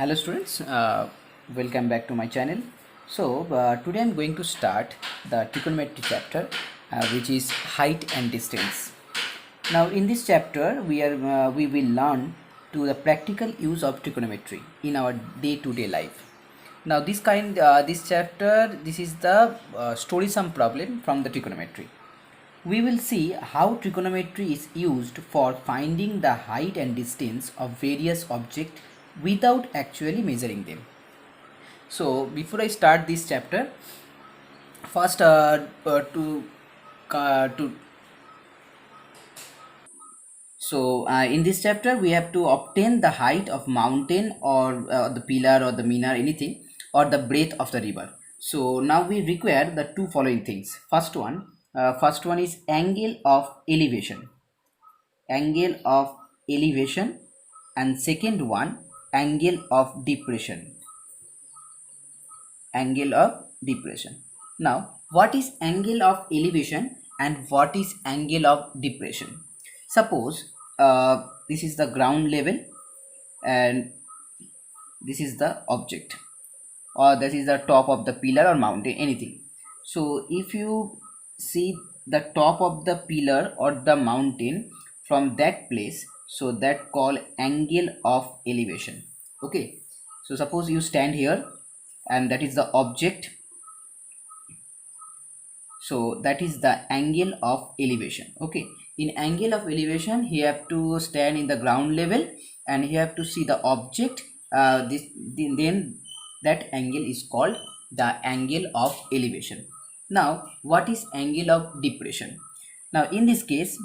Hello students, welcome back to my channel. Today I'm going to start the trigonometry chapter, which is height and distance. Now in this chapter we will learn to the practical use of trigonometry in our day-to-day life. Now this chapter, this is the story sum problem from the trigonometry. We will see how trigonometry is used for finding the height and distance of various objects without actually measuring them. So before I start this chapter, first to in this chapter we have to obtain the height of mountain or the pillar or the minar, anything, or the breadth of the river. So now we require the two following things. First one is angle of elevation, and second one angle of depression. Now what is angle of elevation and what is angle of depression? Suppose this is the ground level and this is the object, or this is the top of the pillar or mountain, anything. So if you see the top of the pillar or the mountain from that place, so that call angle of elevation. Okay, so suppose you stand here and that is the object, so that is the angle of elevation. Okay, in angle of elevation you have to stand in the ground level and you have to see the object, then that angle is called the angle of elevation. Now what is angle of depression? Now in this case,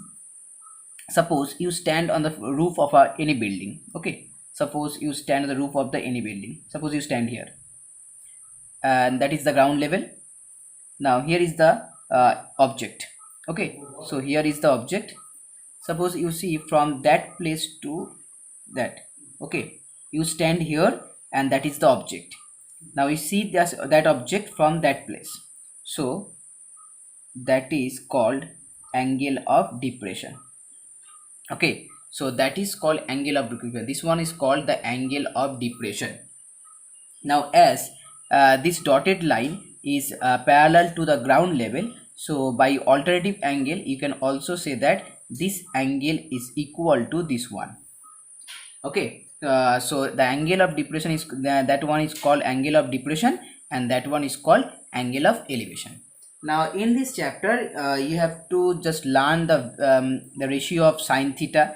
suppose you stand on the roof of any building. Okay, suppose you stand on the roof of the any building. Suppose you stand here and that is the ground level. Now here is the object. Okay, so here is the object. Suppose you see from that place to that. Okay, you stand here and that is the object. Now you see that object from that place, so that is called angle of depression. Okay, so that is called angle of depression. This one is called the angle of depression. Now as this dotted line is parallel to the ground level, so by alternative angle you can also say that this angle is equal to this one. Okay, so the angle of depression is that one is called angle of depression and that one is called angle of elevation. Now in this chapter you have to just learn the ratio of sine theta,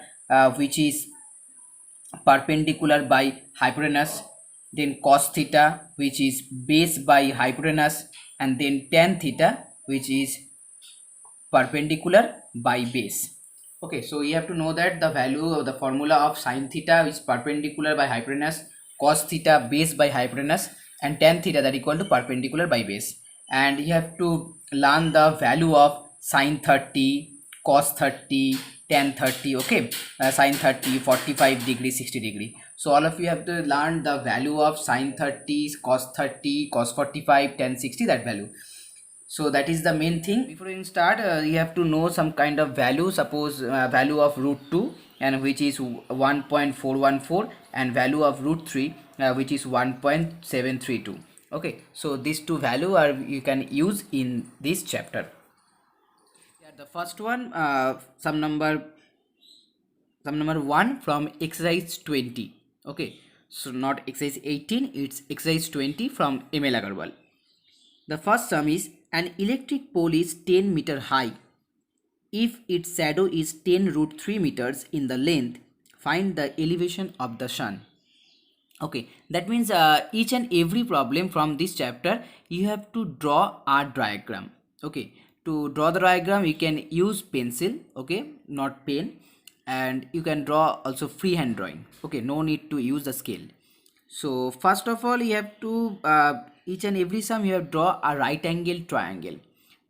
which is perpendicular by hypotenuse, then cos theta which is base by hypotenuse, and then tan theta which is perpendicular by base. Okay, so you have to know that the value of the formula of sine theta is perpendicular by hypotenuse, cos theta base by hypotenuse, and tan theta that equal to perpendicular by base. And you have to learn the value of sine 30, cos 30, tan 30. Okay, sine 30, 45 degree, 60 degree. So all of you have to learn the value of sine 30, cos 30, cos 45, tan 60, that value. So that is the main thing. Before you start, you have to know some kind of value. Suppose value of root 2, and which is 1.414, and value of root 3, which is 1.732. Okay, so these two value are you can use in this chapter. Yeah, the first one, some number 1 from exercise 20. Okay, so not exercise 18, it's exercise 20 from ML Agarwal. The first sum is, an electric pole is 10 meter high. If its shadow is 10 root 3 meters in the length, find the elevation of the sun. Okay, that means each and every problem from this chapter you have to draw a diagram. Okay, to draw the diagram you can use pencil, okay, not pen, and you can draw also freehand drawing. Okay, no need to use the scale. So first of all you have to each and every sum you have draw a right angle triangle.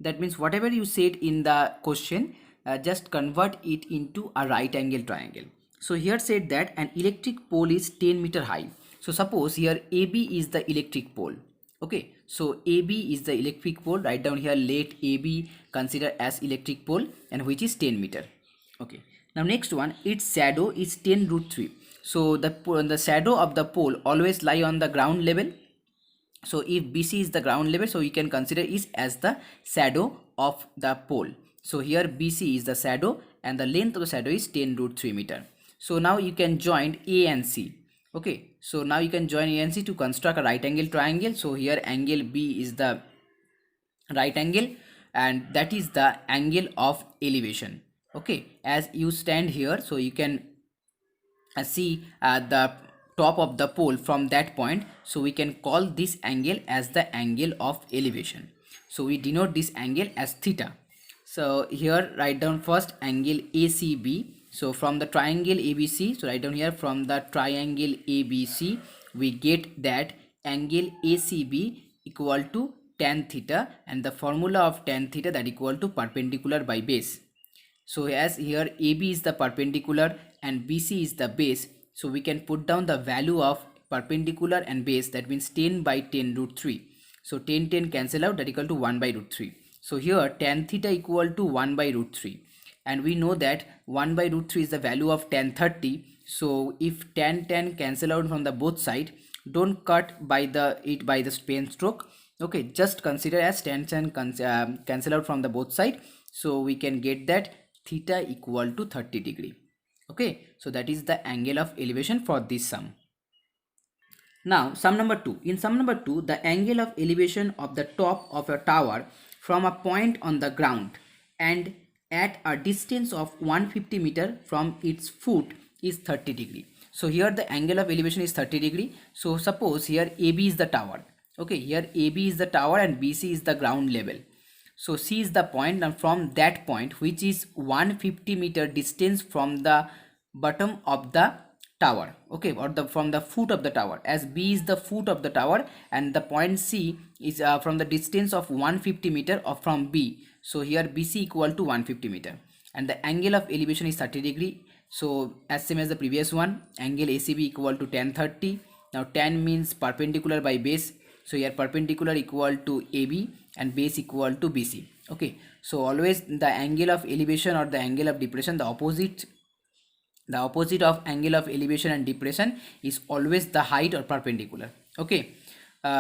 That means whatever you said in the question, just convert it into a right angle triangle. So here said that an electric pole is 10 meter high. So suppose here AB is the electric pole. Okay, so AB is the electric pole. Write down here, let AB consider as electric pole, and which is 10 meter. Okay, now next one, its shadow is 10 root 3. So the shadow of the pole always lie on the ground level. So if BC is the ground level, so you can consider it as the shadow of the pole. So here BC is the shadow and the length of the shadow is 10 root 3 meter. So now you can join A and C. Okay, so now you can join A and C to construct a right angle triangle. So here angle B is the right angle and that is the angle of elevation. Okay, as you stand here, so you can see the top of the pole from that point, so we can call this angle as the angle of elevation. So we denote this angle as theta. So here write down first angle ACB. So from the triangle ABC, so write down here from the triangle ABC we get that angle ACB equal to tan theta, and the formula of tan theta that equal to perpendicular by base. So as here AB is the perpendicular and BC is the base, so we can put down the value of perpendicular and base, that means 10 by 10 root 3. So 10 cancel out, that equal to 1 by root 3. So here tan theta equal to 1 by root 3, and we know that 1 by root 3 is the value of tan 30. So if tan cancel out from the both side, don't cut by the pen stroke. Okay, just consider as tan cancel out from the both side, so we can get that theta equal to 30 degree. Okay, so that is the angle of elevation for this sum. Now sum number 2. In sum number 2, the angle of elevation of the top of a tower from a point on the ground and at a distance of 150 meter from its foot is 30 degree. So here the angle of elevation is 30 degree. So suppose here AB is the tower. Okay, here AB is the tower and BC is the ground level. So C is the point, and from that point, which is 150 meter distance from the bottom of the tower, okay, or from the foot of the tower, as B is the foot of the tower and the point C is from the distance of 150 meter of from B. So here BC equal to 150 meter and the angle of elevation is 30 degree. So as same as the previous one, angle ACB equal to tan 30. Now tan means perpendicular by base, so here perpendicular equal to AB and base equal to BC. Okay, so always the angle of elevation or the angle of depression, the opposite of angle of elevation and depression is always the height or perpendicular. Okay,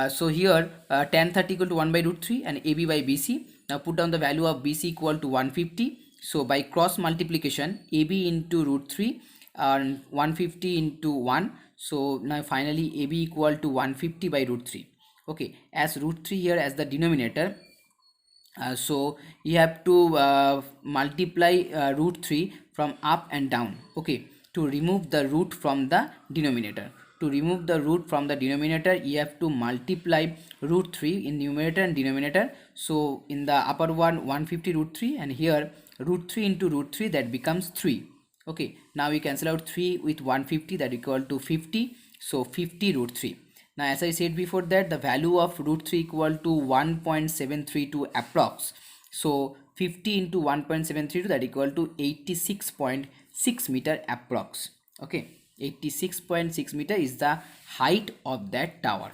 so here tan 30 equal to 1 by root 3 and AB by BC. Now put down the value of BC equal to 150. So by cross multiplication, AB into root 3 and 150 into 1. So now finally AB equal to 150 by root 3. Okay, as root 3 here as the denominator, so you have to multiply root 3 from up and down. Okay, to remove the root from the denominator. To remove the root from the denominator, you have to multiply root 3 in numerator and denominator. So in the upper one, 150 root 3, and here root 3 into root 3, that becomes 3. Okay, now we cancel out 3 with 150, that equal to 50. So 50 root 3. Now as I said before that the value of root 3 equal to 1.732 approx. So 50 into 1.732, that equal to 86.6 meter approx. Okay, 86.6 meter is the height of that tower.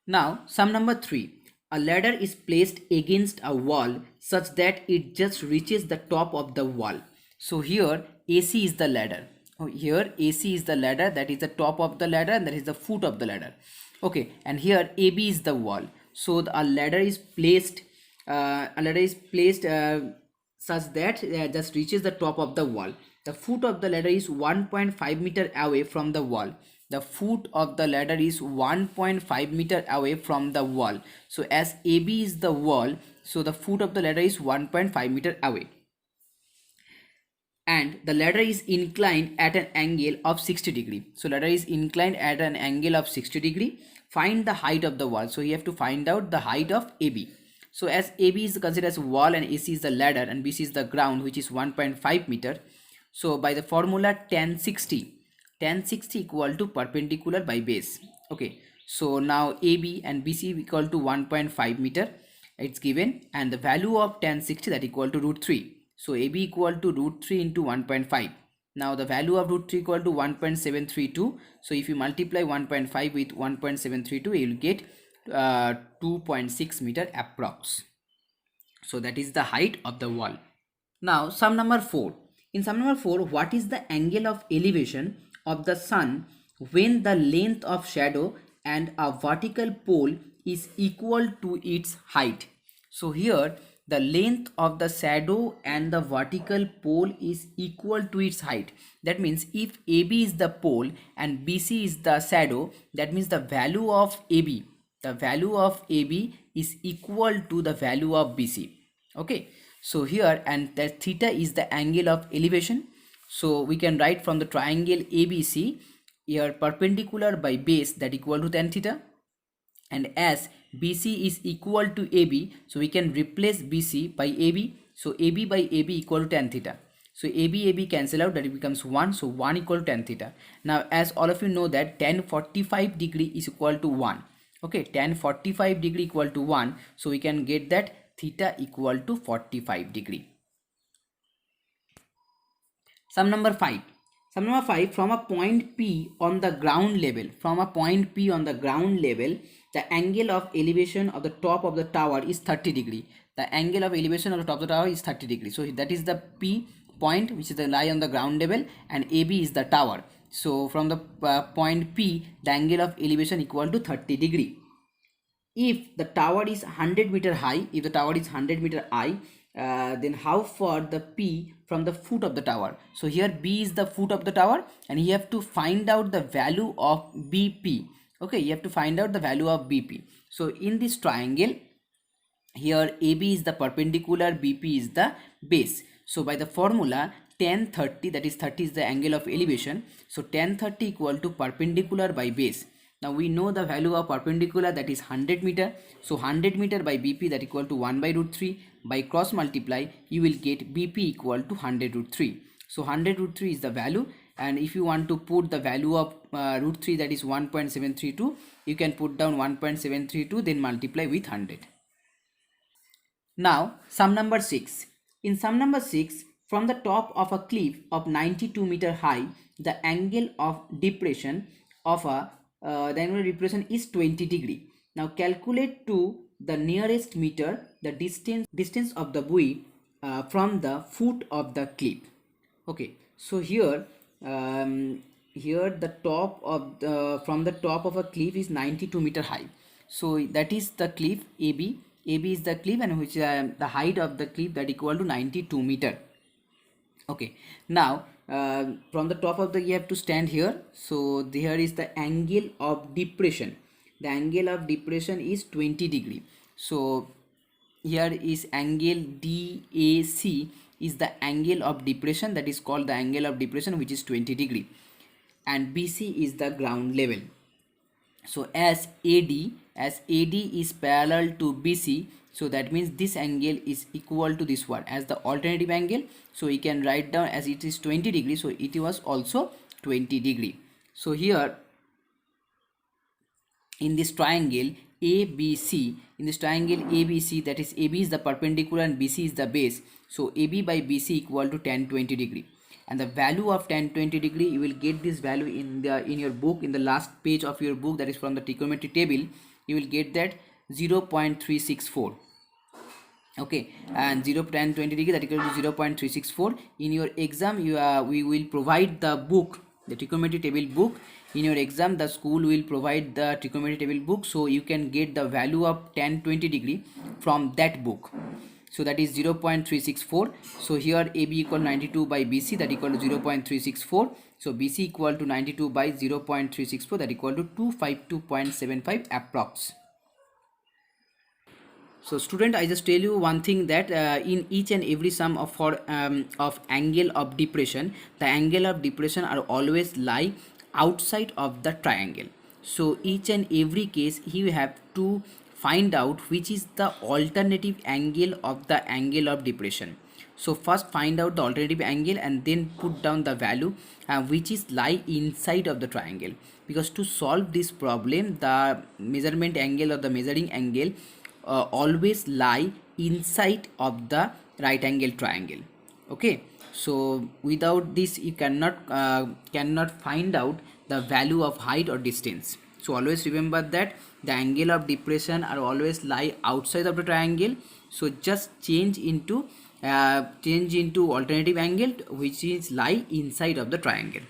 Now sum number 3. A ladder is placed against a wall such that it just reaches the top of the wall. So here AC is the ladder. Here AC is the ladder, that is the top of the ladder and that is the foot of the ladder. Okay, and here AB is the wall. So a ladder is placed such that just reaches the top of the wall. The foot of the ladder is 1.5 meter away from the wall. The foot of the ladder is 1.5 meter away from the wall. So as AB is the wall, so the foot of the ladder is 1.5 meter away. And the ladder is inclined at an angle of 60 degree. So ladder is inclined at an angle of 60 degree. Find the height of the wall. So you have to find out the height of AB. So as AB is considered as wall and AC is the ladder and BC is the ground, which is 1.5 meter. So by the formula tan 60 equal to perpendicular by base. Okay, so now AB and BC equal to 1.5 meter, it's given, and the value of tan 60, that equal to root 3. So AB equal to root 3 into 1.5. Now the value of root 3 equal to 1.732. So if you multiply 1.5 with 1.732, you will get 2.6 meter approx. So that is the height of the wall. Now sum number 4. In sum number 4, what is the angle of elevation of the sun when the length of shadow and a vertical pole is equal to its height? So here the length of the shadow and the vertical pole is equal to its height. That means if AB is the pole and BC is the shadow, that means the value of AB is equal to the value of BC. Okay, so here, and that theta is the angle of elevation. So we can write from the triangle ABC, here perpendicular by base that equal to tan theta, and as BC is equal to AB, so we can replace BC by AB. So AB by AB equal to tan theta. So AB cancel out, that it becomes 1, so 1 equal to tan theta. Now as all of you know that tan 45 degree is equal to 1. Okay, tan 45 degree equal to 1, so we can get that theta equal to 45 degree. Sum number 5. Sum number 5, from a point P on the ground level, the angle of elevation of the top of the tower is 30 degree. The angle of elevation of the top of the tower is 30 degree. So that is the P point, which is the lie on the ground level, and AB is the tower. So from the point P, the angle of elevation equal to 30 degree. If the tower is 100 meter high, then how far the P from the foot of the tower? So here B is the foot of the tower, and you have to find out the value of BP. Okay, you have to find out the value of BP. So in this triangle, here AB is the perpendicular, BP is the base. So by the formula tan 30, that is 30 is the angle of elevation, so tan 30 equal to perpendicular by base. Now we know the value of perpendicular, that is 100 meter. So 100 meter by BP, that equal to 1 by root 3. By cross multiply, you will get BP equal to 100 root 3. So 100 root 3 is the value. And if you want to put the value of root 3, that is 1.732, you can put down 1.732, then multiply with 100. Now sum number 6. In sum number 6, from the top of a cliff of 92 meter high, the angle of depression of a the angle of depression is 20 degree. Now calculate to the nearest meter the distance of the buoy from the foot of the cliff. Okay, so here here the top of the from the top of a cliff is 92 meter high. So that is the cliff AB. AB is the cliff, and which the height of the cliff, that equal to 92 meter. Okay, now from the top of the, you have to stand here. So here is the angle of depression. The angle of depression is 20 degree. So here is angle DAC is the angle of depression, that is called the angle of depression, which is 20 degree, and BC is the ground level. So as AD is parallel to BC, so that means this angle is equal to this one as the alternative angle. So we can write down as it is 20 degree, so it was also 20 degree. So here in this triangle ABC, that is AB is the perpendicular and BC is the base. So AB by BC equal to tan 20 degree. And the value of tan 20 degree, you will get this value in your book, in the last page of your book, that is from the trigonometry table. You will get that 0.364. Okay, and 0 tan 20 degree, that equal to 0.364. In your exam, we will provide the book, the trigonometry table book. In your exam, the school will provide the trigonometry table book, so you can get the value of tan 20 degree from that book. So that is 0.364. So here AB equal 92 by BC, that equal to 0.364. So BC equal to 92 by 0.364, that equal to 252.75 approx. So student, I just tell you one thing, that in each and every sum of angle of depression, the angle of depression are always lie outside of the triangle. So each and every case you have to find out which is the alternative angle of the angle of depression. So first find out the alternative angle and then put down the value which is lie inside of the triangle, because to solve this problem, the measurement angle or the measuring angle always lie inside of the right angle triangle. Okay, so without this you cannot find out the value of height or distance. So always remember that the angle of depression are always lie outside of the triangle. So just change into change into alternative angle which is lie inside of the triangle.